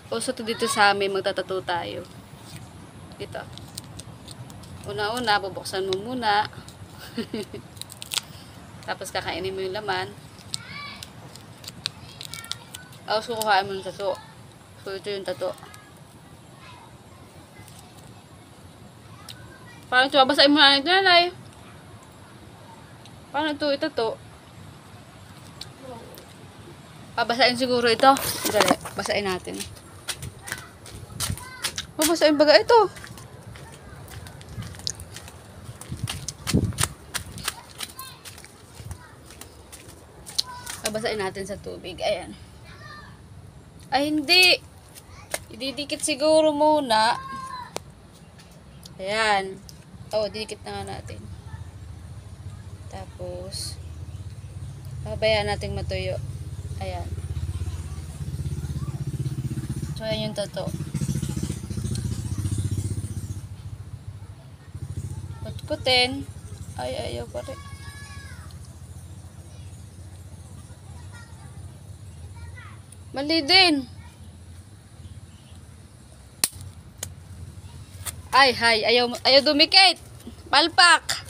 Uso to dito sa amin, magtatato tayo. Ito. Una-una, bubuksan mo muna. Tapos kakainin mo yung laman. Tapos kukuhain mo yung tato. So, ito yung tato. Parang ito, basahin mo na ito, nanay. Parang ito, itato. Basahin siguro ito. Dali, basahin natin. Basahin baga ito. Babasahin natin sa tubig. Ayan. Ay, hindi. Ididikit siguro muna. Ayan. Didikit na nga natin. Tapos, pabayaan natin matuyo. Ayan. So, ayan yung tato. Kutkutin. Ay, ayaw pa rin. Mali din. Ay, ayaw dumikit. Palpak.